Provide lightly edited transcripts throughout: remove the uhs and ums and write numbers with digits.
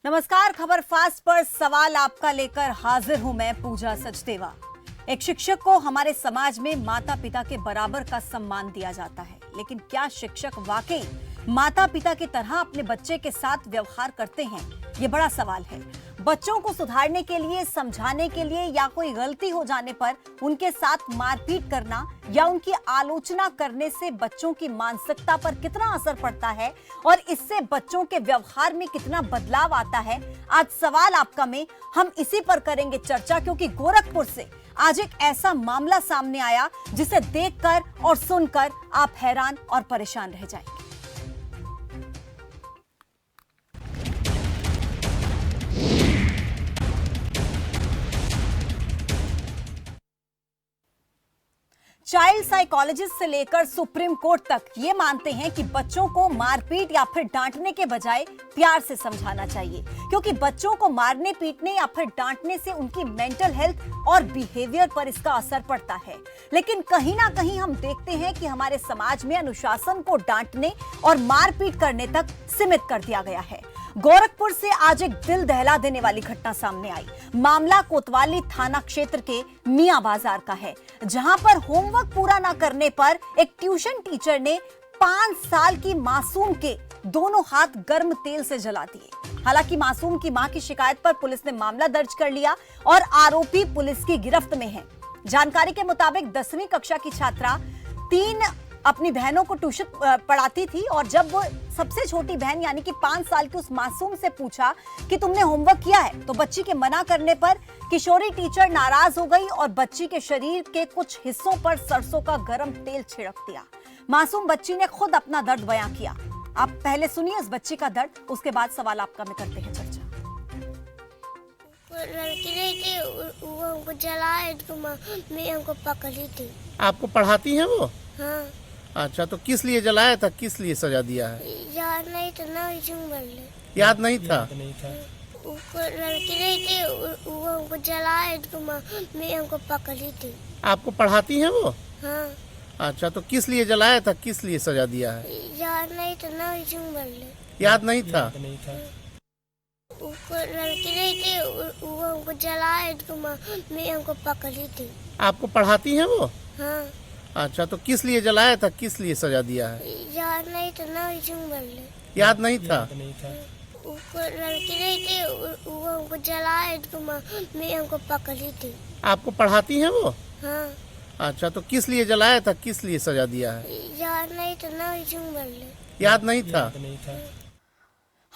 नमस्कार, खबर फास्ट पर सवाल आपका लेकर हाजिर हूं मैं पूजा सचदेवा। एक शिक्षक को हमारे समाज में माता पिता के बराबर का सम्मान दिया जाता है, लेकिन क्या शिक्षक वाकई माता पिता की तरह अपने बच्चे के साथ व्यवहार करते हैं? ये बड़ा सवाल है। बच्चों को सुधारने के लिए, समझाने के लिए या कोई गलती हो जाने पर उनके साथ मारपीट करना या उनकी आलोचना करने से बच्चों की मानसिकता पर कितना असर पड़ता है और इससे बच्चों के व्यवहार में कितना बदलाव आता है? आज सवाल आपका में हम इसी पर करेंगे चर्चा, क्योंकि गोरखपुर से आज एक ऐसा मामला सामने आया जिसे देखकर और सुनकर आप हैरान और परेशान रह जाएंगे। चाइल्ड साइकोलॉजिस्ट से लेकर सुप्रीम कोर्ट तक ये मानते हैं कि बच्चों को मारपीट या फिर डांटने के बजाय प्यार से समझाना चाहिए, क्योंकि बच्चों को मारने पीटने या फिर डांटने से उनकी मेंटल हेल्थ और बिहेवियर पर इसका असर पड़ता है। लेकिन कहीं ना कहीं हम देखते हैं कि हमारे समाज में अनुशासन को डांटने और मारपीट करने तक सीमित कर दिया गया है। गोरखपुर से आज एक दिल दहला देने वाली घटना सामने आई। मामला कोतवाली थाना क्षेत्र के मियां बाजार का है, जहां पर होमवर्क पूरा न करने पर एक ट्यूशन टीचर ने 5 साल की मासूम के दोनों हाथ गर्म तेल से जला दिए। हालांकि मासूम की मां की शिकायत पर पुलिस ने मामला दर्ज कर लिया और आरोपी पुलिस की गिरफ्त में है। जानकारी के मुताबिक 10वीं कक्षा की छात्रा 3 अपनी बहनों को ट्यूशन पढ़ाती थी और जब वो सबसे छोटी बहन यानी कि 5 साल की उस मासूम से पूछा कि तुमने होमवर्क किया है, तो बच्ची के मना करने पर किशोरी टीचर नाराज हो गई और बच्ची के शरीर के कुछ हिस्सों पर सरसों का गर्म तेल छिड़क दिया। मासूम बच्ची ने खुद अपना दर्द बयां किया। आप पहले सुनिए इस बच्ची का दर्द, उसके बाद सवाल आपका में करते हैं चर्चा। लड़की नहीं थी, वो हमको जलाए तो मैं हमको पकड़ी थी। आपको पढ़ाती हैं वो? हाँ। अच्छा, तो किस लिए जलाया था, किस लिए सजा दिया है? याद नहीं था ना, बोले याद नहीं था। लड़की नहीं थी, वो हमको जलाए तो मैं हमको पकड़ी थी। आपको पढ़ाती हैं वो? हाँ। अच्छा, तो किस लिए जलाया था, किस लिए सजा दिया है? याद नहीं था ना, बोले याद नहीं था। लड़की नहीं थी, वो हमको जलाए तो मैं हमको पकड़ी थी। आपको पढ़ाती हैं वो? हाँ। अच्छा, तो किस लिए जलाया था, किस लिए सजा दिया है? याद नहीं था ना, बोले याद नहीं था। लड़की नहीं थी, वो हमको जलाए तो मैं हमको पकड़ी थी। आपको पढ़ाती हैं वो? हाँ। अच्छा, तो किस लिए जलाया था, किस लिए सजा दिया है? याद नहीं था ना, बोले याद नहीं था।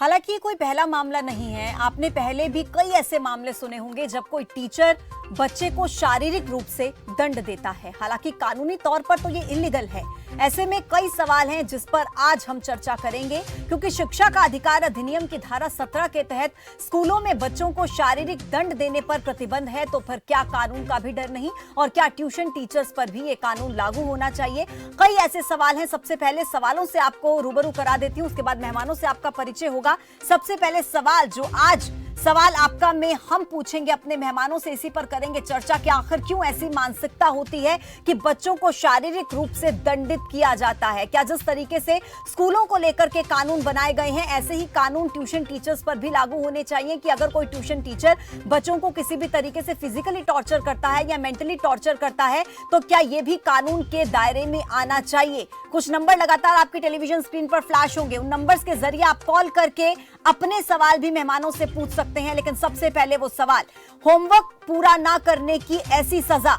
हालांकि ये कोई पहला मामला नहीं है। आपने पहले भी कई ऐसे मामले सुने होंगे जब कोई टीचर बच्चे को शारीरिक रूप से दंड देता है। हालांकि कानूनी तौर पर तो ये इलीगल है। ऐसे में कई सवाल हैं जिस पर आज हम चर्चा करेंगे, क्योंकि शिक्षा का अधिकार अधिनियम की धारा 17 के तहत स्कूलों में बच्चों को शारीरिक दंड देने पर प्रतिबंध है। तो फिर क्या कानून का भी डर नहीं, और क्या ट्यूशन टीचर्स पर भी ये कानून लागू होना चाहिए? कई ऐसे सवाल हैं। सबसे पहले सवालों से आपको रूबरू करा देती हूँ, उसके बाद मेहमानों से आपका परिचय होगा। सबसे पहले सवाल जो आज सवाल आपका में हम पूछेंगे अपने मेहमानों से, इसी पर करेंगे चर्चा कि आखिर क्यों ऐसी मानसिकता होती है कि बच्चों को शारीरिक रूप से दंडित किया जाता है? क्या जिस तरीके से स्कूलों को लेकर के कानून बनाए गए हैं, ऐसे ही कानून ट्यूशन टीचर्स पर भी लागू होने चाहिए कि अगर कोई ट्यूशन टीचर बच्चों को किसी भी तरीके से फिजिकली टॉर्चर करता है या मेंटली टॉर्चर करता है, तो क्या ये भी कानून के दायरे में आना चाहिए? कुछ नंबर लगातार आपकी टेलीविजन स्क्रीन पर फ्लैश होंगे। उन नंबर्स के जरिए आप कॉल करके अपने सवाल भी मेहमानों से पूछ सकते हैं। लेकिन सबसे पहले वो सवाल, होमवर्क पूरा ना करने की ऐसी सजा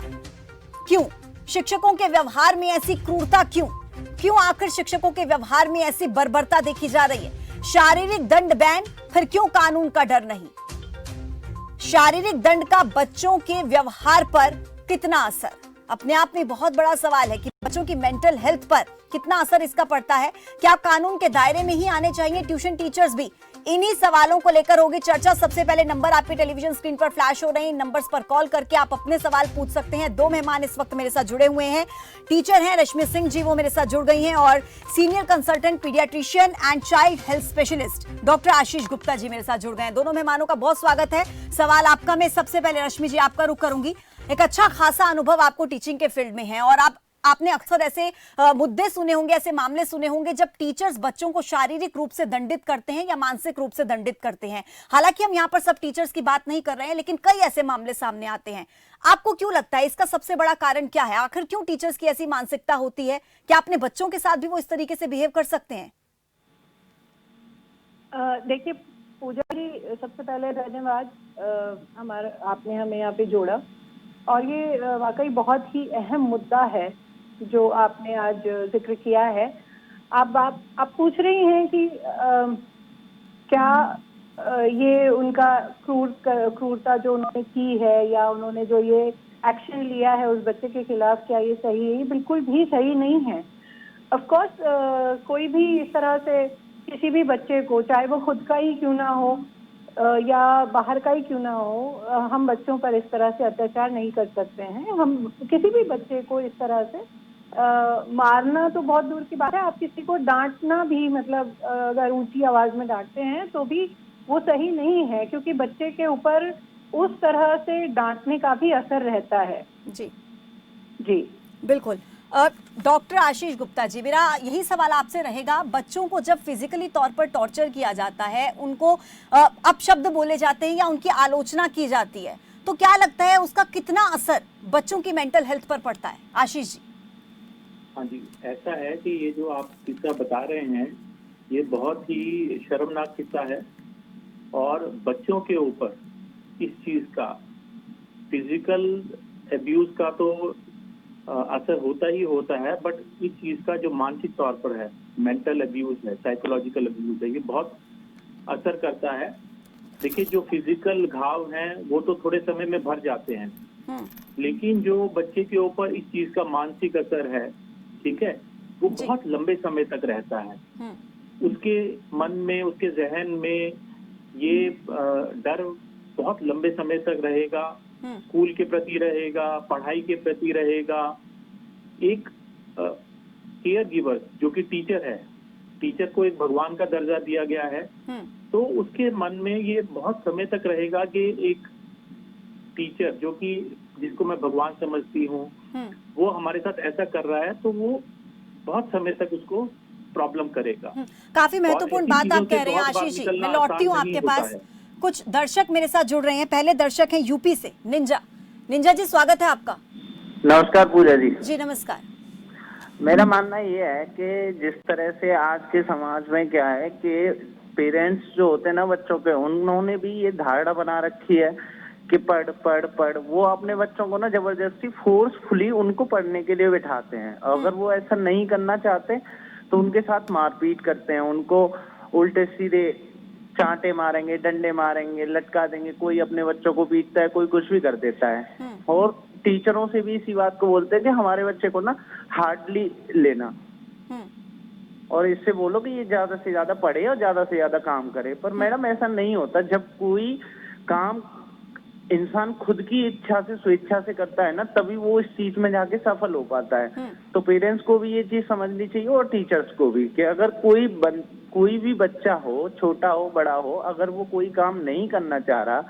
क्यों? शिक्षकों के व्यवहार में ऐसी क्रूरता क्यों? क्यों आखिर शिक्षकों के व्यवहार में ऐसी बर्बरता देखी जा रही है? शारीरिक दंड बैन, फिर क्यों कानून का डर नहीं? शारीरिक दंड का बच्चों के व्यवहार पर कितना असर? अपने आप में बहुत बड़ा सवाल है कि बच्चों की मेंटल हेल्थ पर कितना असर इसका पड़ता है। क्या कानून के दायरे में ही आने चाहिए ट्यूशन टीचर्स भी? इन्हीं सवालों को लेकर होगी चर्चा। सबसे पहले नंबर आपकी टेलीविजन स्क्रीन पर फ्लैश हो रहे हैं, नंबर्स पर कॉल करके आप अपने सवाल पूछ सकते हैं। 2 मेहमान इस वक्त मेरे साथ जुड़े हुए हैं। टीचर हैं रश्मि सिंह जी, वो मेरे साथ जुड़ गई हैं, और senior consultant paediatrician and child health specialist doctor Ashish Gupta ji मेरे साथ जुड़ गए हैं। दोनों मेहमानों का बहुत स्वागत है। सवाल आपका मैं सबसे पहले रश्मि जी आपका रुख करूंगी। एक अच्छा खासा अनुभव आपको टीचिंग के फील्ड में है और आप आपने अक्सर ऐसे मुद्दे सुने होंगे, ऐसे मामले सुने होंगे जब टीचर्स बच्चों को शारीरिक रूप से दंडित करते हैं या मानसिक रूप से दंडित करते हैं। हालांकि हम यहाँ पर सब टीचर्स की बात नहीं कर रहे हैं, लेकिन कई ऐसे मामले सामने आते हैं। आपको क्यों लगता है इसका सबसे बड़ा कारण क्या है? आखिर क्यों टीचर्स की ऐसी मानसिकता होती है? क्या अपने बच्चों के साथ भी वो इस तरीके से बिहेव कर सकते हैं? देखिए पूजा जी, सबसे पहले धन्यवाद, आपने हमें यहाँ पे जोड़ा, और ये वाकई बहुत ही अहम मुद्दा है जो आपने आज जिक्र किया है। आप पूछ रही हैं कि क्या ये उनका क्रूरता जो उन्होंने की है या उन्होंने जो ये एक्शन लिया है उस बच्चे के खिलाफ, क्या ये सही है? ये बिल्कुल भी सही नहीं है। ऑफ कोर्स कोई भी इस तरह से किसी भी बच्चे को, चाहे वो खुद का ही क्यों ना हो या बाहर का ही क्यों ना हो, हम बच्चों पर इस तरह से अत्याचार नहीं कर सकते हैं। हम किसी भी बच्चे को इस तरह से मारना तो बहुत दूर की बात है, आप किसी को डांटना भी, मतलब अगर ऊंची आवाज में डांटते हैं तो भी वो सही नहीं है, क्योंकि बच्चे के ऊपर उस तरह से डांटने का भी असर रहता है। जी जी बिल्कुल। डॉक्टर आशीष गुप्ता जी, मेरा यही सवाल आपसे रहेगा, बच्चों को जब फिजिकली तौर पर टॉर्चर किया जाता है, उनको अपशब्द बोले जाते हैं या उनकी आलोचना की जाती है, तो क्या लगता है उसका कितना असर बच्चों की मेंटल हेल्थ पर पड़ता है? आशीष जी। हाँ जी, ऐसा है कि ये जो आप किस्सा बता रहे हैं ये बहुत ही शर्मनाक किस्सा है, और बच्चों के ऊपर इस चीज का, फिजिकल एब्यूज का तो असर होता ही होता है, बट इस चीज का जो मानसिक तौर पर है, मेंटल अब्यूज है, साइकोलॉजिकल अब्यूज है, ये बहुत असर करता है। देखिए, जो फिजिकल घाव हैं वो तो थोड़े समय में भर जाते हैं, लेकिन जो बच्चे के ऊपर इस चीज का मानसिक असर है, ठीक है, वो बहुत लंबे समय तक रहता है। उसके मन में, उसके जहन में ये डर बहुत लंबे समय तक रहेगा, स्कूल के प्रति रहेगा, पढ़ाई के प्रति रहेगा। एक केयर गिवर जो कि टीचर है, टीचर को एक भगवान का दर्जा दिया गया है, तो उसके मन में ये बहुत समय तक रहेगा कि एक टीचर जो कि जिसको मैं भगवान समझती हूँ, वो हमारे साथ ऐसा कर रहा है, तो वो बहुत समय तक उसको प्रॉब्लम करेगा। काफी महत्वपूर्ण बात आप कह रहे हैं आशीष जी। मैं लौटती हूँ आपके पास। कुछ दर्शक मेरे साथ जुड़ रहे हैं। पहले दर्शक हैं यूपी से, निंजा जी, स्वागत है आपका। नमस्कार पूजा जी। जी नमस्कार। मेरा मानना ये है कि जिस तरह से आज के समाज में क्या है कि पेरेंट्स जो होते हैं ना बच्चों के, उन्होंने भी ये धारणा बना रखी है कि पढ़ पढ़ पढ़, वो अपने बच्चों को ना जबरदस्ती फोर्सफुली उनको पढ़ने के लिए बिठाते हैं। अगर वो ऐसा नहीं करना चाहते तो उनके साथ मारपीट करते हैं, उनको उल्टे सीधे चांटे मारेंगे, डंडे मारेंगे, लटका देंगे, कोई अपने बच्चों को पीटता है, कोई कुछ भी कर देता है। और टीचरों से भी इसी बात को बोलते हैं कि हमारे बच्चे को ना हार्डली लेना, और इससे बोलो कि ये ज्यादा से ज्यादा पढ़े और ज्यादा से ज्यादा काम करे। पर मैडम ऐसा नहीं होता। जब कोई काम इंसान खुद की इच्छा से, स्वेच्छा से करता है ना, तभी वो इस चीज में जाके सफल हो पाता है। तो पेरेंट्स को भी ये चीज समझनी चाहिए और टीचर्स को भी कि अगर कोई भी बच्चा हो, छोटा हो बड़ा हो, अगर वो कोई काम नहीं करना चाह रहा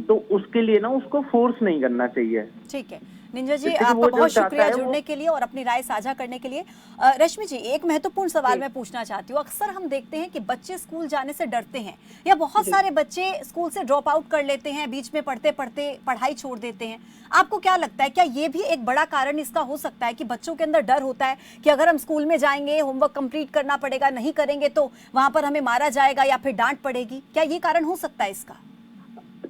तो उसके लिए ना उसको फोर्स नहीं करना चाहिए। ठीक है निंजा जी, आपका बहुत शुक्रिया जुड़ने के लिए और अपनी राय साझा करने के लिए। रश्मि जी, एक महत्वपूर्ण सवाल मैं पूछना चाहती हूँ। अक्सर हम देखते हैं कि बच्चे स्कूल जाने से डरते हैं, या बहुत सारे बच्चे स्कूल से ड्रॉप आउट कर लेते हैं, बीच में पढ़ते पढ़ते पढ़ाई छोड़ देते हैं। आपको क्या लगता है, क्या ये भी एक बड़ा कारण इसका हो सकता है कि बच्चों के अंदर डर होता है कि अगर हम स्कूल में जाएंगे, होमवर्क कंप्लीट करना पड़ेगा, नहीं करेंगे तो वहां पर हमें मारा जाएगा या फिर डांट पड़ेगी? क्या ये कारण हो सकता है? इसका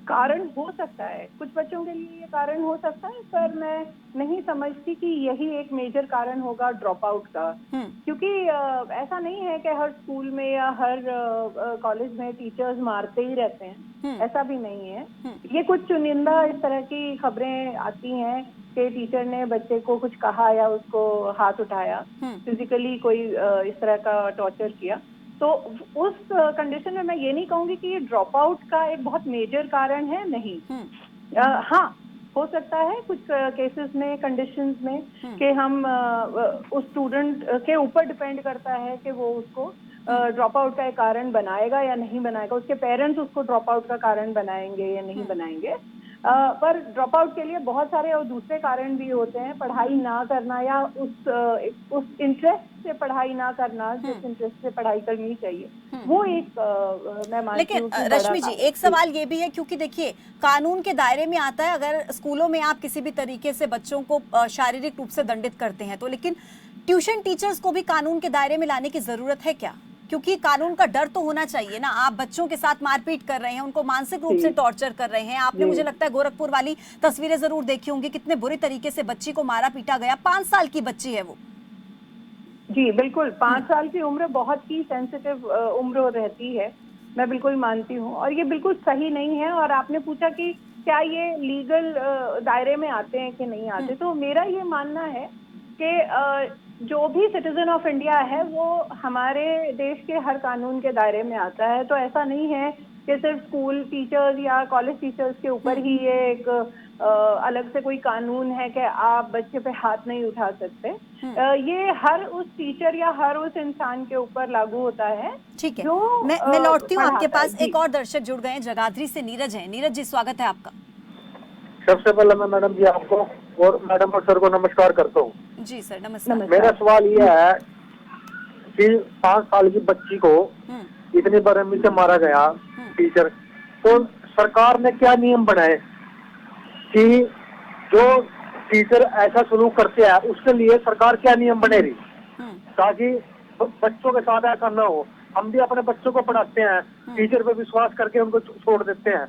कारण हो सकता है, कुछ बच्चों के लिए ये कारण हो सकता है, पर मैं नहीं समझती कि यही एक मेजर कारण होगा ड्रॉप आउट का। क्योंकि ऐसा नहीं है कि हर स्कूल में या हर कॉलेज में टीचर्स मारते ही रहते हैं, ऐसा भी नहीं है। ये कुछ चुनिंदा इस तरह की खबरें आती हैं कि टीचर ने बच्चे को कुछ कहा या उसको हाथ उठाया, फिजिकली कोई इस तरह का टॉर्चर किया। तो उस कंडीशन में मैं ये नहीं कहूंगी कि ये ड्रॉप आउट का एक बहुत मेजर कारण है, नहीं। हाँ, हो सकता है कुछ केसेस में, कंडीशंस में कि हम उस स्टूडेंट के ऊपर डिपेंड करता है कि वो उसको ड्रॉप आउट का एक कारण बनाएगा या नहीं बनाएगा, उसके पेरेंट्स उसको ड्रॉप आउट का कारण बनाएंगे या नहीं बनाएंगे। पर ड्रॉप आउट के लिए बहुत सारे और दूसरे कारण भी होते हैं, पढ़ाई ना करना या उस इंटरेस्ट से पढ़ाई ना करना जिस इंटरेस्ट से पढ़ाई करनी चाहिए, वो एक मैं मानती लेकिन हूँ कि बड़ा रश्मि जी, एक सवाल ये भी है, क्योंकि देखिए कानून के दायरे में आता है अगर स्कूलों में आप किसी भी तरीके से बच्चों को शारीरिक रूप से दंडित करते हैं तो, लेकिन ट्यूशन टीचर्स को भी कानून के दायरे में लाने की जरूरत है क्या? क्योंकि कानून का डर तो होना चाहिए ना। आप बच्चों के साथ मारपीट कर रहे हैं, उनको मानसिक रूप से टॉर्चर कर रहे हैं। आपने, मुझे लगता है, गोरखपुर वाली तस्वीरें जरूर देखी होंगी, कितने बुरी तरीके से बच्ची को मारा पीटा गया। 5 साल की बच्ची है वो। जी बिल्कुल, 5 साल की उम्र बहुत ही सेंसिटिव उम्र रहती है, मैं बिल्कुल मानती हूँ, और ये बिल्कुल सही नहीं है। और आपने पूछा कि क्या ये लीगल दायरे में आते हैं कि नहीं आते, तो मेरा ये मानना है कि जो भी सिटीजन ऑफ इंडिया है वो हमारे देश के हर कानून के दायरे में आता है। तो ऐसा नहीं है कि सिर्फ स्कूल टीचर्स या कॉलेज टीचर्स के ऊपर ही ये एक अलग से कोई कानून है कि आप बच्चे पे हाथ नहीं उठा सकते। ये हर उस टीचर या हर उस इंसान के ऊपर लागू होता है। ठीक है, जो मैं लौटती हूँ आपके पास। जी। एक और दर्शक जुड़ गए हैं, जगाधरी से नीरज हैं। नीरज जी, स्वागत है आपका। सबसे पहले मैं मैडम जी आपको और मैडम और सर को नमस्कार करता हूँ। जी सर, नमस्कार। मेरा सवाल ये है कि 5 साल की बच्ची को इतनी बेरहमी से मारा गया टीचर, तो सरकार ने क्या नियम बनाए कि जो टीचर ऐसा सलूक करते हैं उसके लिए सरकार क्या नियम बनेगी ताकि बच्चों के साथ ऐसा न हो। हम भी अपने बच्चों को पढ़ाते हैं, टीचर पे विश्वास करके उनको छोड़ देते हैं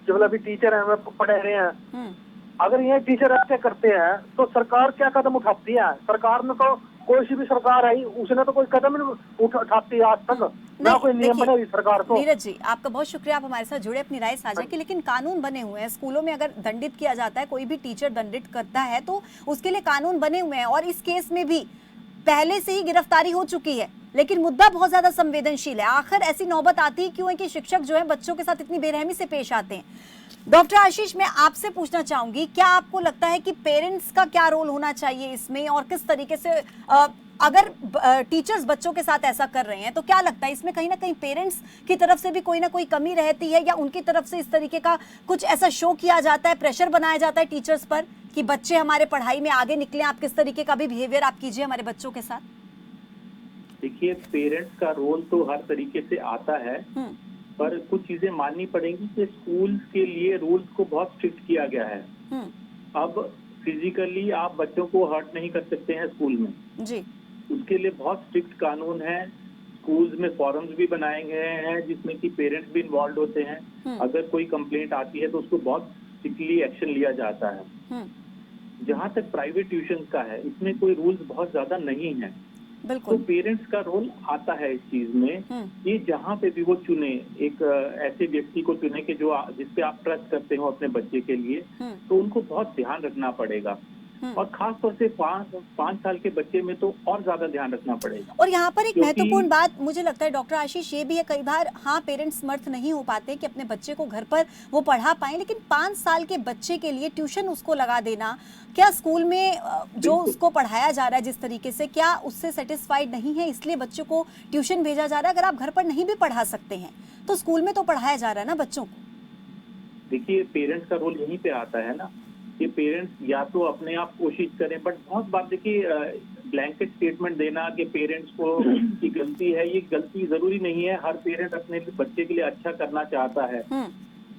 कि बोला अभी टीचर है, हमें पढ़ा रहे हैं। अगर ये टीचर ऐसे करते हैं तो सरकार क्या कदम उठाती है? सरकार ने तो, कोई सी भी सरकार आई उसने तो कोई कदम नहीं उठाती आज तक, ना कोई नियम बने सरकार को। नीरज जी, आपका बहुत शुक्रिया, आप हमारे साथ जुड़े, अपनी राय साझा की। लेकिन कानून बने हुए हैं, स्कूलों में अगर दंडित किया जाता है, कोई भी टीचर दंडित करता है तो उसके लिए कानून बने हुए हैं। और इस केस में भी पहले से ही गिरफ्तारी हो चुकी है, लेकिन मुद्दा बहुत ज्यादा संवेदनशील है। आखिर ऐसी नौबत आती क्यों है कि शिक्षक जो है बच्चों के साथ इतनी बेरहमी से पेश आते हैं? डॉक्टर आशीष, मैं आपसे पूछना चाहूंगी, क्या आपको लगता है कि पेरेंट्स का क्या रोल होना चाहिए इसमें, और किस तरीके से अगर टीचर्स बच्चों के साथ ऐसा कर रहे हैं तो क्या लगता है इसमें कहीं ना कहीं पेरेंट्स की तरफ से भी कोई ना कोई कमी रहती है, या उनकी तरफ से इस तरीके का कुछ ऐसा शो किया जाता है, प्रेशर बनाया जाता है टीचर्स पर कि बच्चे हमारे पढ़ाई में आगे निकले, आप किस तरीके का भी बिहेवियर आप कीजिए हमारे बच्चों के साथ? देखिए, पेरेंट्स का रोल तो हर तरीके से आता है, पर कुछ चीजें माननी पड़ेंगी कि स्कूल के लिए रूल्स को बहुत स्ट्रिक्ट किया गया है। अब फिजिकली आप बच्चों को हर्ट नहीं कर सकते हैं स्कूल में जी, उसके लिए बहुत स्ट्रिक्ट कानून है। स्कूल्स में फॉरम्स भी बनाए गए हैं जिसमें कि पेरेंट्स भी इन्वॉल्व होते हैं। अगर कोई कंप्लेंट आती है तो उसको बहुत स्ट्रिक्टली एक्शन लिया जाता है। जहां तक प्राइवेट ट्यूशन का है, इसमें कोई रूल्स बहुत ज्यादा नहीं है, तो पेरेंट्स का रोल आता है इस चीज में कि जहाँ पे भी वो चुने, एक ऐसे व्यक्ति को चुने कि जो जिसपे आप ट्रस्ट करते हो अपने बच्चे के लिए, तो उनको बहुत ध्यान रखना पड़ेगा। और खास तौर से 5 साल के बच्चे में तो और ज्यादा ध्यान रखना पड़ेगा। और यहाँ पर एक महत्वपूर्ण बात मुझे लगता है डॉक्टर आशीष ये भी है, कई बार हाँ पेरेंट्स समर्थ नहीं हो पाते कि अपने बच्चे को घर पर वो पढ़ा पाए, लेकिन 5 साल के बच्चे के लिए ट्यूशन उसको लगा देना, क्या स्कूल में जो उसको पढ़ाया जा रहा है जिस तरीके से, क्या उससे सेटिस्फाइड नहीं है इसलिए बच्चों को ट्यूशन भेजा जा रहा है? अगर आप घर पर नहीं भी पढ़ा सकते हैं तो स्कूल में तो पढ़ाया जा रहा है ना बच्चों को। देखिए, पेरेंट्स का रोल यहीं पे आता है ना कि पेरेंट्स या तो अपने आप कोशिश करें, बट बहुत बार देखिए ब्लैंकेट स्टेटमेंट देना कि पेरेंट्स को की गलती है, ये गलती जरूरी नहीं है। हर पेरेंट अपने बच्चे के लिए अच्छा करना चाहता है।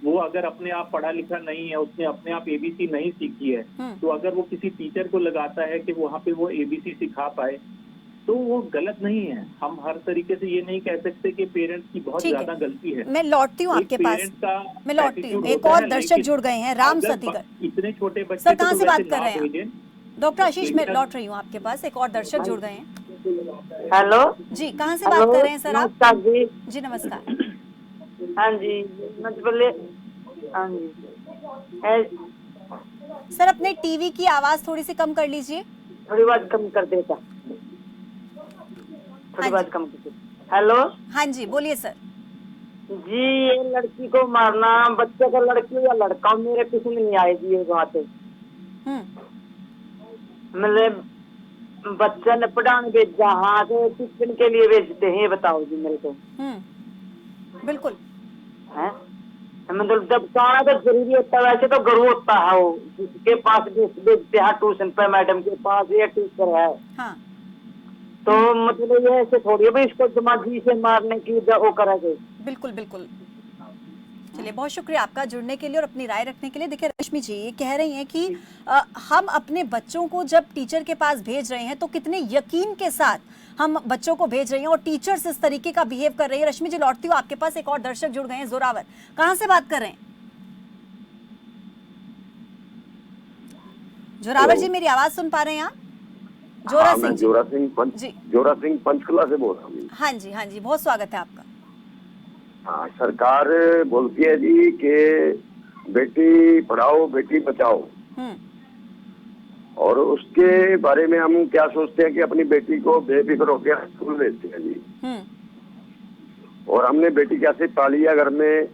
वो अगर अपने आप पढ़ा लिखा नहीं है, उसने अपने आप एबीसी नहीं सीखी है, तो अगर वो किसी टीचर को लगाता है कि वहाँ पे वो एबीसी सिखा पाए तो वो गलत नहीं है। हम हर तरीके से ये नहीं कह सकते कि पेरेंट्स की बहुत ज्यादा गलती है। मैं लौटती हूँ आपके पास, मैं लौटती हूँ। एक और दर्शक जुड़ गए हैं, राम सतीगढ़। इतने छोटे बच्चे सर कहाँ से बात कर रहे हैं? डॉक्टर आशीष, मैं लौट रही हूँ आपके पास, एक और दर्शक जुड़ गए हैं। हेलो जी, कहाँ से बात कर रहे हैं सर आप? जी जी नमस्कार। हाँ जी, बोले हाँ जी सर अपने टीवी की आवाज थोड़ी सी कम कर लीजिए। थोड़ी बात कम कर देता, थोड़ी बात कम कर देता। हेलो हाँ जी, बोलिए सर। जी, ये लड़की को मारना, बच्चे का लड़की या लड़का मेरे कुछ में नहीं आए जी। ये बात है, मतलब बच्चा ने पढ़ाने भेजा, हाँ तो टिफिन के लिए भेजते हैं, बताओ जी मेरे को। बिल्कुल है मतलब जब जाना तो जरूरी होता है, वैसे तो गुरु होता है वो, जिसके पास भेजते हैं ट्यूशन पे, मैडम के पास या टीचर है। हाँ तो मतलब ये ऐसे थोड़ी है भाई इसको दिमागी से मारने की वो करेंगे। बिल्कुल बिल्कुल। चलिए, बहुत शुक्रिया आपका जुड़ने के लिए और अपनी राय रखने के लिए। देखिए रश्मि जी ये कह रही हैं कि हम अपने बच्चों को जब टीचर के पास भेज रहे हैं तो कितने यकीन के साथ हम बच्चों को भेज रहे हैं और टीचर्स इस तरीके का बिहेव कर रही है। रश्मि जी लौटती हूँ आपके पास, एक और दर्शक जुड़ गए हैं, जोरावर, कहाँ से बात कर रहे हैं? जोरावर जी मेरी आवाज सुन पा रहे हैं आप? जोरा सिंह जी। जोरा सिंह पंचकुला से बोल रहा हूँ। हाँ जी हाँ जी, बहुत स्वागत है आपका। हाँ, सरकार बोलती है जी कि बेटी पढ़ाओ बेटी बचाओ, और उसके बारे में हम क्या सोचते हैं कि अपनी बेटी को बेफिक्र होकर स्कूल भेजते हैं जी। और हमने बेटी कैसे पाली है घर में,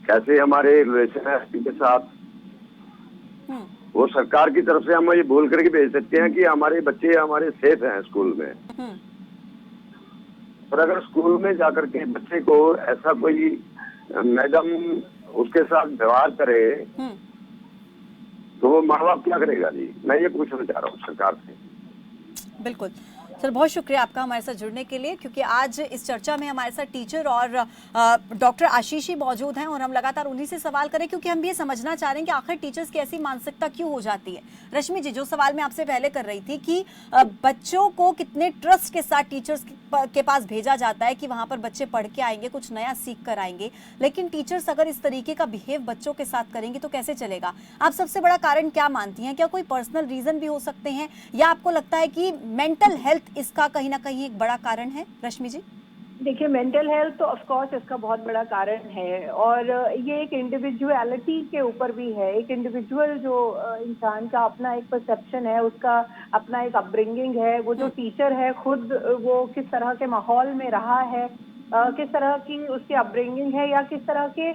कैसे हमारे रिलेशन है के साथ, वो सरकार की तरफ से हम ये भूल करके भेज सकते हैं कि हमारे बच्चे हमारे सेफ हैं स्कूल में। और अगर स्कूल में जाकर के बच्चे को ऐसा कोई मैडम उसके साथ व्यवहार करे तो वो माँ बाप क्या करेगा जी? मैं ये पूछना चाह रहा हूँ सरकार से। बिल्कुल सर, बहुत शुक्रिया आपका हमारे साथ जुड़ने के लिए, क्योंकि आज इस चर्चा में हमारे साथ टीचर और डॉक्टर आशीष ही मौजूद हैं और हम लगातार उन्हीं से सवाल करें, क्योंकि हम भी ये समझना चाह रहे हैं कि आखिर टीचर्स की ऐसी मानसिकता क्यों हो जाती है। रश्मि जी, जो सवाल मैं आपसे पहले कर रही थी कि बच्चों को कितने ट्रस्ट के साथ टीचर्स के पास भेजा जाता है कि वहां पर बच्चे पढ़ के आएंगे, कुछ नया सीख कर आएंगे, लेकिन टीचर्स अगर इस तरीके का बिहेव बच्चों के साथ करेंगे तो कैसे चलेगा? आप सबसे बड़ा कारण क्या मानती हैं? क्या कोई पर्सनल रीजन भी हो सकते हैं, या आपको लगता है कि मेंटल हेल्थ इसका कहीं ना कहीं एक बड़ा कारण है? रश्मि जी देखिए, मेंटल हेल्थ तो ऑफ कोर्स इसका बहुत बड़ा कारण है, और ये एक इंडिविजुअलिटी के ऊपर भी है। एक इंडिविजुअल जो इंसान का अपना एक परसेप्शन है, उसका अपना एक अपब्रिंगिंग है, वो जो टीचर है खुद वो किस तरह के माहौल में रहा है, किस तरह की उसकी अपब्रिंगिंग है, या किस तरह के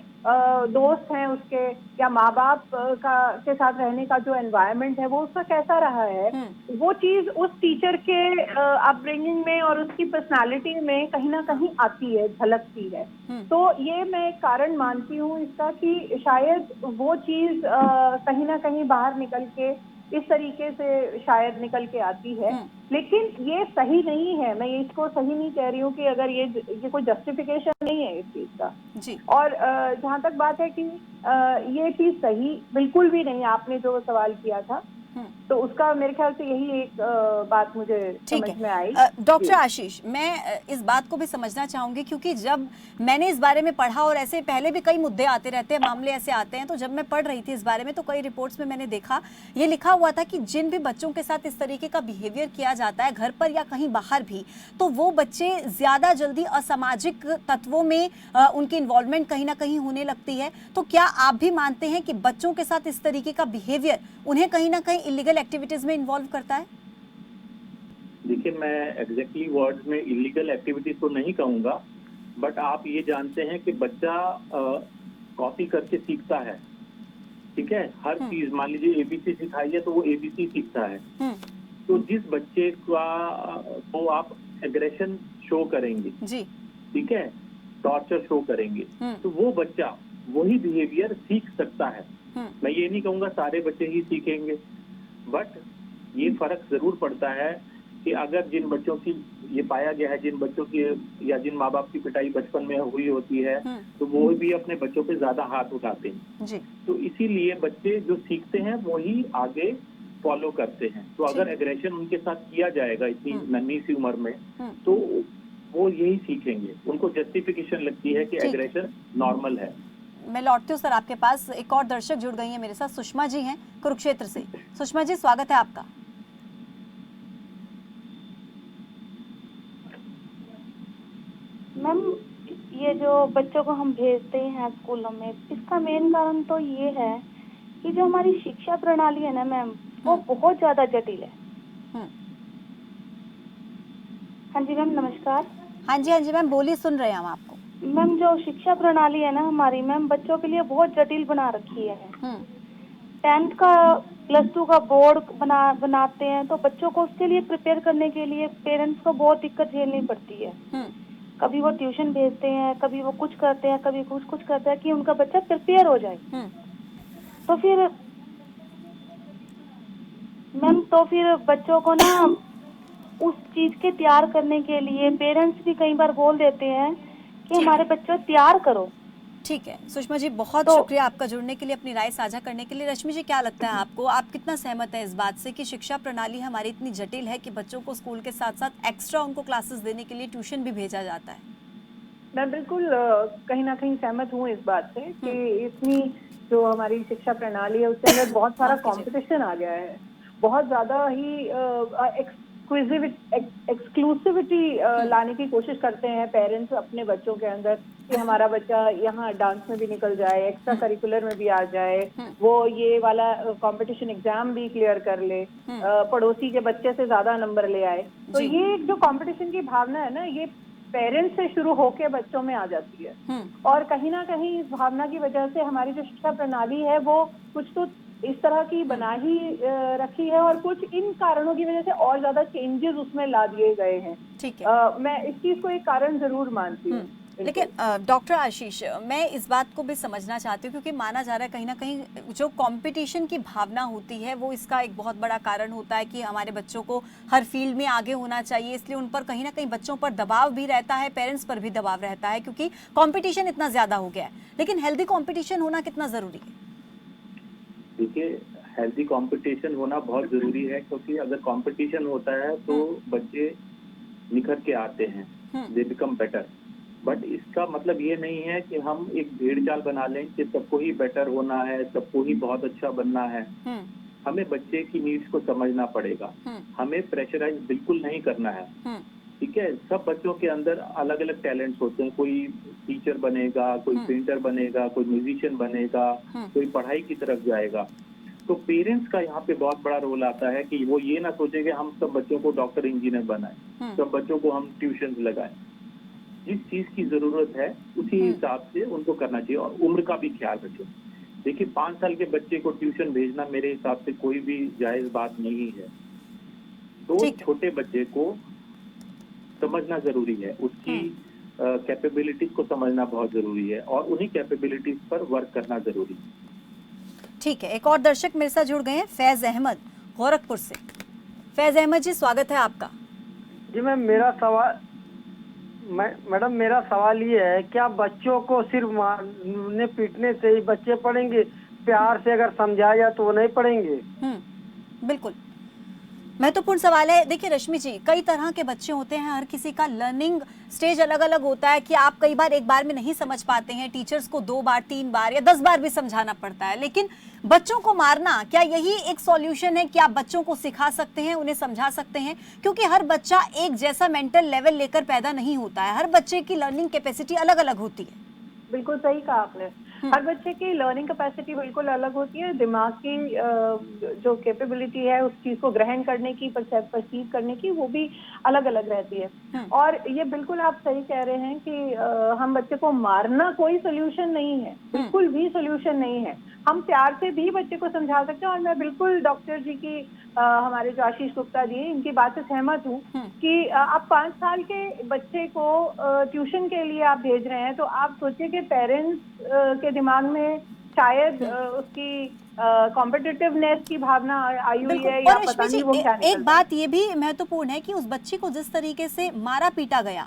दोस्त हैं उसके, या माँ बाप के साथ रहने का जो एनवायरनमेंट है वो उसका कैसा रहा है, वो चीज उस टीचर के अपब्रिंगिंग में और उसकी पर्सनालिटी में कहीं ना कहीं आती है, झलकती है। तो ये मैं एक कारण मानती हूँ इसका कि शायद वो चीज कहीं ना कहीं बाहर निकल के इस तरीके से शायद निकल के आती है। लेकिन ये सही नहीं है, मैं इसको सही नहीं कह रही हूँ कि अगर ये कोई जस्टिफिकेशन नहीं है इस चीज का जी। और जहाँ तक बात है कि ये चीज सही बिल्कुल भी नहीं, आपने जो सवाल किया था तो उसका मेरे ख्याल से यही एक बात मुझे समझ में आई। डॉक्टर आशीष, मैं इस बात को भी समझना चाहूंगी, क्योंकि जब मैंने इस बारे में पढ़ा, और ऐसे पहले भी कई मुद्दे आते रहते हैं, मामले ऐसे आते हैं, तो जब मैं पढ़ रही थी इस बारे में तो कई रिपोर्ट्स में मैंने देखा, ये लिखा हुआ था कि जिन भी बच्चों के साथ इस तरीके का बिहेवियर किया जाता है घर पर या कहीं बाहर भी, तो वो बच्चे ज्यादा जल्दी असामाजिक तत्वों में उनकी इन्वॉल्वमेंट कहीं ना कहीं होने लगती है। तो क्या आप भी मानते हैं कि बच्चों के साथ इस तरीके का बिहेवियर उन्हें कहीं ना कहीं इलीगल एक्टिविटीज में इन्वॉल्व करता है? देखिए, मैं एग्जैक्टली वर्ड्स में इलीगल एक्टिविटीज तो नहीं कहूंगा, बट आप ये जानते हैं कि बच्चा कॉपी करके सीखता है, ठीक है? हर चीज, मान लीजिए एबीसी सिखाई है तो वो एबीसी सीखता है। तो जिस बच्चे को आप एग्रेशन शो करेंगे जी, ठीक है, टॉर्चर शो करेंगे, तो वो बच्चा वही बिहेवियर सीख सकता है। मैं ये नहीं कहूंगा सारे बच्चे ही सीखेंगे, बट ये फर्क जरूर पड़ता है कि अगर जिन बच्चों की ये पाया गया है, जिन बच्चों की या जिन माँ बाप की पिटाई बचपन में हुई होती है, तो वो भी अपने बच्चों पे ज्यादा हाथ उठाते हैं जी। तो इसीलिए बच्चे जो सीखते हैं वही आगे फॉलो करते हैं। तो अगर एग्रेशन उनके साथ किया जाएगा इतनी नन्ही सी उम्र में, तो वो यही सीखेंगे। उनको जस्टिफिकेशन लगती है कि एग्रेशन नॉर्मल है। मैं लौटती हूँ सर आपके पास, एक और दर्शक जुड़ गई हैं मेरे साथ, सुषमा जी हैं कुरुक्षेत्र से। सुषमा जी स्वागत है आपका। मैम, ये जो बच्चों को हम भेजते हैं स्कूलों में, इसका मेन कारण तो ये है कि जो हमारी शिक्षा प्रणाली है ना मैम, वो बहुत ज्यादा जटिल है। हाँ जी मैम, नमस्कार। हाँ जी मैम, बोलिए, सुन रहे हैं हम आपको। मैम, जो शिक्षा प्रणाली है ना हमारी मैम, बच्चों के लिए बहुत जटिल बना रखी है। 10th का +2 का बोर्ड बनाते हैं तो बच्चों को उसके लिए प्रिपेयर करने के लिए पेरेंट्स को बहुत दिक्कत झेलनी पड़ती है। कभी वो ट्यूशन भेजते हैं, कभी वो कुछ करते हैं, कभी कुछ करते हैं कि उनका बच्चा प्रिपेयर हो जाए। तो फिर मैम, तो फिर बच्चों को ना उस चीज के तैयार करने के लिए पेरेंट्स भी कई बार बोल देते हैं कि हमारे बच्चों को तैयार करो। ठीक है सुषमा जी, बहुत शुक्रिया आपका जुड़ने के लिए, अपनी राय साझा करने के लिए। रश्मि जी, क्या लगता है आपको, आप कितना सहमत हैं इस बात से कि शिक्षा प्रणाली हमारी इतनी जटिल है कि बच्चों को स्कूल के साथ साथ एक्स्ट्रा उनको क्लासेस देने के लिए ट्यूशन भी भेजा जाता है? मैं बिल्कुल कहीं ना कहीं सहमत हूँ इस बात से कि इतनी जो हमारी शिक्षा प्रणाली है उसके अंदर बहुत सारा कंपटीशन आ गया है, बहुत ज्यादा ही एक्सक्लूसिविटी लाने की कोशिश करते हैं पेरेंट्स अपने बच्चों के अंदर कि हमारा बच्चा यहाँ डांस में भी निकल जाए, एक्स्ट्रा करिकुलर में भी आ जाए, वो ये वाला कंपटीशन एग्जाम भी क्लियर कर ले, पड़ोसी के बच्चे से ज्यादा नंबर ले आए। तो ये जो कंपटीशन की भावना है ना, ये पेरेंट्स से शुरू होके बच्चों में आ जाती है और कहीं ना कहीं इस भावना की वजह से हमारी जो शिक्षा प्रणाली है वो कुछ तो इस तरह की बना ही रखी है और कुछ इन कारणों की वजह से और ज्यादा चेंजेस उसमें ला दिए गए हैं। ठीक है, मैं इस चीज को एक कारण जरूर मानती हूँ। लेकिन डॉक्टर आशीष, मैं इस बात को भी समझना चाहती हूँ क्योंकि माना जा रहा है कहीं ना कहीं जो कंपटीशन की भावना होती है वो इसका एक बहुत बड़ा कारण होता है कि हमारे बच्चों को हर फील्ड में आगे होना चाहिए, इसलिए उन पर कहीं ना कहीं बच्चों पर दबाव भी रहता है, पेरेंट्स पर भी दबाव रहता है क्योंकि कंपटीशन इतना ज्यादा हो गया है। लेकिन हेल्दी कंपटीशन होना कितना जरूरी है? देखिए, हेल्दी कंपटीशन होना बहुत जरूरी है क्योंकि अगर कंपटीशन होता है तो बच्चे निखर के आते हैं, दे बिकम बेटर। बट इसका मतलब ये नहीं है कि हम एक भेड़ चाल बना लें कि सबको ही बेटर होना है, सबको ही बहुत अच्छा बनना है। हमें बच्चे की नीड्स को समझना पड़ेगा, हमें प्रेशराइज बिल्कुल नहीं करना है। ठीक है, सब बच्चों के अंदर अलग अलग टैलेंट्स होते हैं, कोई टीचर बनेगा, कोई पेंटर बनेगा, कोई म्यूजिशियन बनेगा, कोई पढ़ाई की तरफ जाएगा। तो पेरेंट्स का यहाँ पे बहुत बड़ा रोल आता है कि वो ये ना सोचे कि हम सब बच्चों को डॉक्टर इंजीनियर बनाएं, सब बच्चों को हम ट्यूशन लगाएं। जिस चीज की जरूरत है उसी हिसाब से उनको करना चाहिए और उम्र का भी ख्याल रखें। देखिए, 5 साल के बच्चे को ट्यूशन भेजना मेरे हिसाब से कोई भी जायज बात नहीं है। तो छोटे बच्चे को समझना जरूरी है, उसकी कैपेबिलिटीज को समझना बहुत जरूरी है और उन्हीं कैपेबिलिटीज पर वर्क करना जरूरी है। ठीक है, एक और दर्शक मेरे साथ जुड़ गए हैं, फैज अहमद गोरखपुर से। फैज अहमद जी, स्वागत है आपका। जी मैम, मैडम मेरा सवाल ये है, क्या बच्चों को सिर्फ मारने पीटने से ही बच्चे पढ़ेंगे? प्यार से अगर समझाया जाए तो वो नहीं पढ़ेंगे? बिल्कुल महत्वपूर्ण सवाल है। देखिए रश्मि जी, कई तरह के बच्चे होते हैं, हर किसी का लर्निंग स्टेज अलग अलग होता है कि आप कई बार एक बार में नहीं समझ पाते हैं, टीचर्स को 2 बार 3 बार या 10 बार भी समझाना पड़ता है। लेकिन बच्चों को मारना, क्या यही एक सॉल्यूशन है कि आप बच्चों को सिखा सकते हैं, उन्हें समझा सकते हैं? क्योंकि हर बच्चा एक जैसा मेंटल लेवल लेकर पैदा नहीं होता है, हर बच्चे की लर्निंग कैपेसिटी अलग अलग होती है। बिल्कुल सही कहा आपने, हर बच्चे की लर्निंग कैपेसिटी बिल्कुल अलग होती है, दिमाग की जो कैपेबिलिटी है उस चीज को ग्रहण करने की, परसीव करने की, वो भी अलग अलग रहती है। और ये बिल्कुल आप सही कह रहे हैं कि हम बच्चे को मारना कोई सोल्यूशन नहीं है, बिल्कुल भी सोल्यूशन नहीं है। हम प्यार से भी बच्चे को समझा सकते हैं और मैं बिल्कुल डॉक्टर जी की हमारे जो आशीष गुप्ता जी, इनकी बात से सहमत हूँ कि आप 5 साल के बच्चे को ट्यूशन के लिए आप भेज रहे हैं, तो आप सोचिए कि पेरेंट्स के दिमाग में शायद उसकी कॉम्पिटिटिवनेस की भावना आई हुई है या पता नहीं वो क्या। एक बात ये भी महत्वपूर्ण है कि उस बच्चे को जिस तरीके से मारा पीटा गया,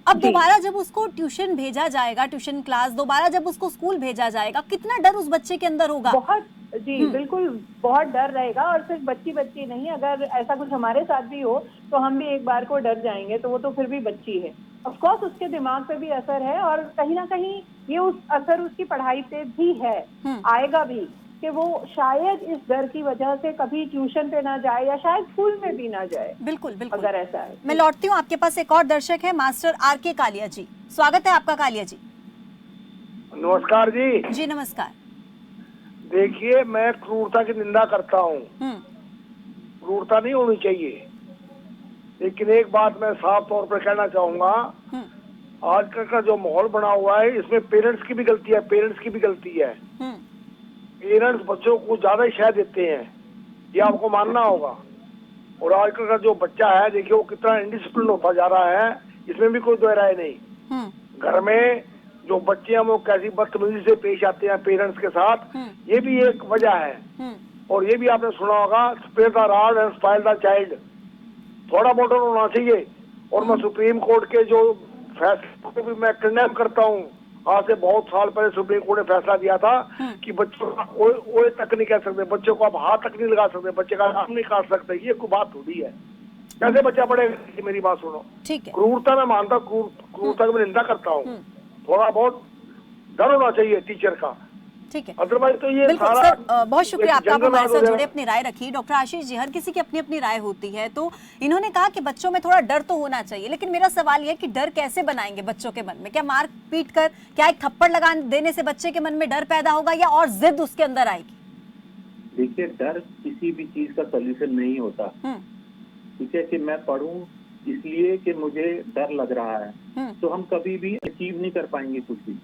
अब दोबारा जब उसको ट्यूशन भेजा जाएगा, ट्यूशन क्लास, दोबारा जब उसको स्कूल भेजा जाएगा, कितना डर उस बच्चे के अंदर होगा? बहुत जी, बिल्कुल बहुत डर रहेगा। और सिर्फ बच्ची नहीं, अगर ऐसा कुछ हमारे साथ भी हो तो हम भी एक बार को डर जाएंगे, तो वो तो फिर भी बच्ची है। ऑफ कोर्स उसके दिमाग पे भी असर है और कहीं ना कहीं ये असर उसकी पढ़ाई पे भी है, आएगा भी, कि वो शायद इस डर की वजह से कभी ट्यूशन पे ना जाए या शायद स्कूल में भी ना जाए। बिल्कुल बिल्कुल, अगर ऐसा है। मैं लौटती हूँ, आपके पास एक और दर्शक है, मास्टर RK कालिया जी। स्वागत है आपका कालिया जी। नमस्कार जी। जी नमस्कार। देखिए, मैं क्रूरता की निंदा करता हूँ, क्रूरता नहीं होनी चाहिए, लेकिन एक बात मैं साफ तौर पर कहना चाहूंगा, आजकल का जो माहौल बना हुआ है इसमें पेरेंट्स की भी गलती है, पेरेंट्स बच्चों को ज्यादा ही शह देते हैं, ये आपको मानना होगा। और आजकल का जो बच्चा है, देखिए वो कितना इनडिसिप्लिन होता जा रहा है, इसमें भी कोई दो राय नहीं। घर में जो बच्चे हैं वो कैसी बदतमीजी से पेश आते हैं पेरेंट्स के साथ, ये भी एक वजह है। और ये भी आपने सुना होगा, spare the rod and spoil the child, थोड़ा बहुत होना चाहिए। और मैं सुप्रीम कोर्ट के जो फैसले को भी मैं कंडेम करता हूँ। आज से बहुत साल पहले सुप्रीम कोर्ट ने फैसला दिया था कि बच्चों का ओए तक नहीं कह सकते, बच्चों को आप हाथ तक नहीं लगा सकते, बच्चे का नाम नहीं काट सकते। ये कोई बात थोड़ी है, कैसे बच्चा पढ़ेगा? मेरी बात सुनो, ठीक है। क्रूरता मैं मानता, क्रूरता की मैं निंदा करता हूँ। थोड़ा बहुत डर होना चाहिए टीचर का, ठीक है। अदरवाइज तो ये बिल्कुल सारा सर, बहुत शुक्रिया आपका, आप हमारे साथ जंगल जुड़े, अपनी राय रखी। डॉक्टर आशीष जी, हर किसी की अपनी अपनी राय होती है, तो इन्होंने कहा कि बच्चों में थोड़ा डर तो होना चाहिए, लेकिन मेरा सवाल यह है कि डर कैसे बनाएंगे बच्चों के मन में? क्या मार पीट कर, क्या एक थप्पड़ लगा देने से बच्चे के मन में डर पैदा होगा, या और जिद उसके अंदर आएगी? देखिए, डर किसी भी चीज का सोल्यूशन नहीं होता। ठीक है, कि मैं पढ़ूं इसलिए कि मुझे डर लग रहा है, तो हम कभी भी अचीव नहीं कर पाएंगे कुछ भी।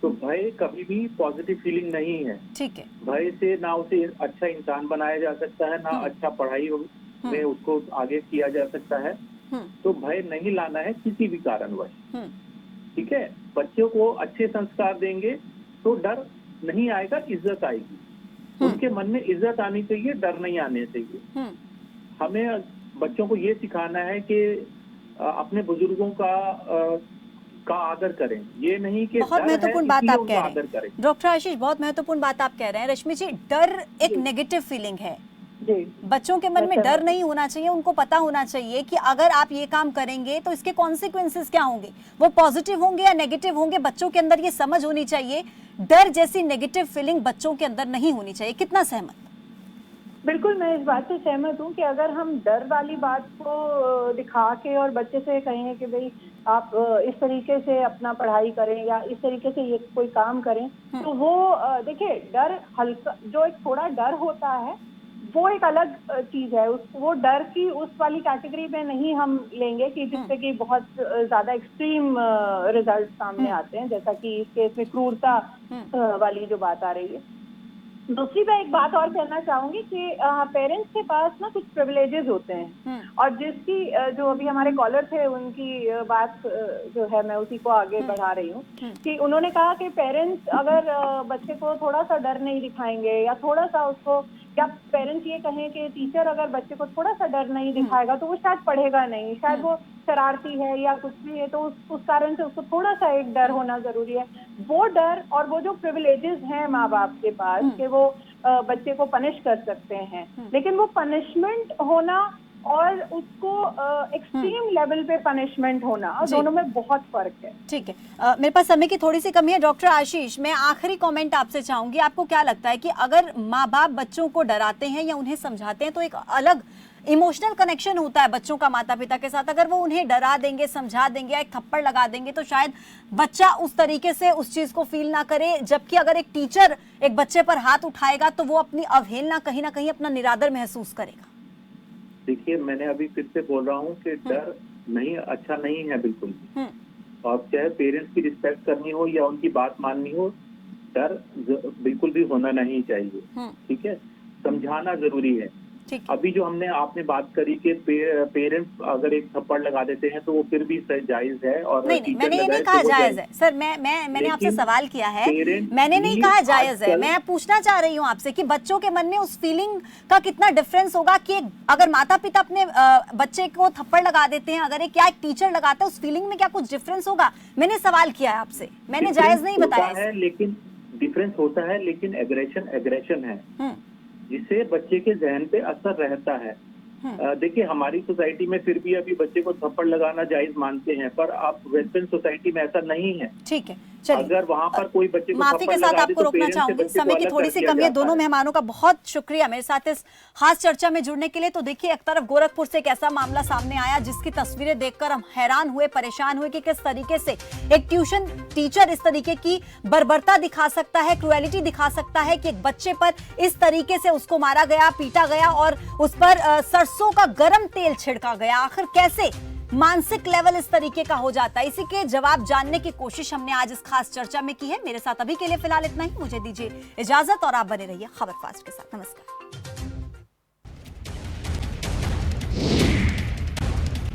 तो भय कभी भी पॉजिटिव फीलिंग नहीं है। ठीक है। भय से ना उसे अच्छा इंसान बनाया जा सकता है, ना अच्छा पढ़ाई में उसको आगे किया जा सकता है। तो भय नहीं लाना है किसी भी कारणवश। ठीक है, बच्चों को अच्छे संस्कार देंगे तो डर नहीं आएगा, इज्जत आएगी। उनके मन में इज्जत आनी चाहिए, डर नहीं आने चाहिए। हमें बच्चों को ये सिखाना है कि अपने बुजुर्गों का आदर करें, ये नहीं कि बहुत महत्वपूर्ण बात आप कह आदर रहे हैं डॉक्टर आशीष, बहुत महत्वपूर्ण बात आप कह रहे हैं। रश्मि जी, डर एक नेगेटिव फीलिंग है, बच्चों के मन में डर नहीं होना चाहिए। उनको पता होना चाहिए कि अगर आप ये काम करेंगे तो इसके कॉन्सिक्वेंसेस क्या होंगे, वो पॉजिटिव होंगे या नेगेटिव होंगे। बच्चों के अंदर ये समझ होनी चाहिए, डर जैसी नेगेटिव फीलिंग बच्चों के अंदर नहीं होनी चाहिए। कितना सहमत? बिल्कुल, मैं इस बात से सहमत हूँ कि अगर हम डर वाली बात को दिखा के और बच्चे से कहें कि भाई आप इस तरीके से अपना पढ़ाई करें या इस तरीके से ये कोई काम करें, तो वो देखिए, डर हल्का, जो एक थोड़ा डर होता है वो एक अलग चीज है। वो डर की उस वाली कैटेगरी में नहीं हम लेंगे कि जिससे कि बहुत ज्यादा एक्सट्रीम रिजल्ट सामने आते हैं, जैसा कि इस केस में क्रूरता वाली जो बात आ रही है। दूसरी मैं एक बात और कहना चाहूंगी कि पेरेंट्स के पास ना कुछ प्रिविलेजेस होते हैं, और जिसकी जो अभी हमारे कॉलर थे उनकी बात जो है मैं उसी को आगे बढ़ा रही हूँ कि उन्होंने कहा कि पेरेंट्स अगर बच्चे को थोड़ा सा डर नहीं दिखाएंगे या थोड़ा सा उसको, या पेरेंट्स ये कहें कि टीचर अगर बच्चे को थोड़ा सा डर नहीं दिखाएगा तो वो शायद पढ़ेगा नहीं, शायद वो शरारती है या कुछ भी है, तो उस कारण से उसको थोड़ा सा एक डर होना जरूरी है। वो डर और वो जो प्रिविलेजेस हैं माँ बाप के पास कि वो बच्चे को पनिश कर सकते हैं, लेकिन वो पनिशमेंट होना और उसको एक्सट्रीम लेवल पे पनिशमेंट होना, दोनों में बहुत फर्क है। ठीक है, मेरे पास समय की थोड़ी सी कमी है। डॉक्टर आशीष, मैं आखिरी कमेंट आपसे चाहूंगी, आपको क्या लगता है कि अगर माँ बाप बच्चों को डराते हैं या उन्हें समझाते हैं तो एक अलग इमोशनल कनेक्शन होता है बच्चों का माता पिता के साथ, अगर वो उन्हें डरा देंगे, समझा देंगे या एक थप्पड़ लगा देंगे तो शायद बच्चा उस तरीके से उस चीज को फील ना करे, जबकि अगर एक टीचर एक बच्चे पर हाथ उठाएगा तो वो अपनी अवहेलना कहीं ना कहीं अपना निरादर महसूस करेगा। देखिए, मैंने अभी फिर से बोल रहा हूँ कि डर नहीं, अच्छा नहीं है बिल्कुल भी। और चाहे पेरेंट्स की रिस्पेक्ट करनी हो या उनकी बात माननी हो, डर बिल्कुल भी होना नहीं चाहिए। ठीक है, समझाना जरूरी है। अभी जो आपने बात करी कि पेरेंट्स अगर एक थप्पड़ लगा देते हैं तो वो फिर भी जायज है, और नहीं, मैंने ये नहीं कहा जायज है सर, मैंने आपसे सवाल किया है, मैंने नहीं कहा जायज है। मैं पूछना चाह रही हूँ आपसे कि बच्चों के मन में उस फीलिंग का कितना डिफरेंस होगा कि अगर माता पिता अपने बच्चे को थप्पड़ लगा देते हैं, अगर एक टीचर लगाता है, उस फीलिंग में क्या कुछ डिफरेंस होगा? मैंने सवाल किया है आपसे, मैंने जायज नहीं बताया। लेकिन डिफरेंस होता है, लेकिन एग्रेशन है जिससे बच्चे के जहन पे असर रहता है। देखिए, हमारी सोसाइटी में फिर भी अभी बच्चे को थप्पड़ लगाना जायज मानते हैं, पर आप वेस्टर्न सोसाइटी में ऐसा नहीं है। ठीक है, चलिए, अगर वहां पर कोई बच्चे को माफी के साथ आपको रोकना चाहूंगी, समय की थोड़ी सी कमी है। दोनों मेहमानों का बहुत शुक्रिया मेरे साथ इस खास चर्चा में जुड़ने के लिए। तो देखिए, एक तरफ गोरखपुर से एक ऐसा मामला सामने आया जिसकी तस्वीरें देखकर हम हैरान हुए, परेशान हुए कि किस तरीके से एक ट्यूशन टीचर इस तरीके की बर्बरता दिखा सकता है, क्रुएलिटी दिखा सकता है कि एक बच्चे पर इस तरीके से उसको मारा गया, पीटा गया और उस पर सरसों का गर्म तेल छिड़का गया। आखिर कैसे मानसिक लेवल इस तरीके का हो जाता है, इसी के जवाब जानने की कोशिश हमने आज इस खास चर्चा में की है। मेरे साथ अभी के लिए फिलहाल इतना ही, मुझे दीजिए इजाजत और आप बने रहिए खबर फास्ट के साथ। नमस्कार।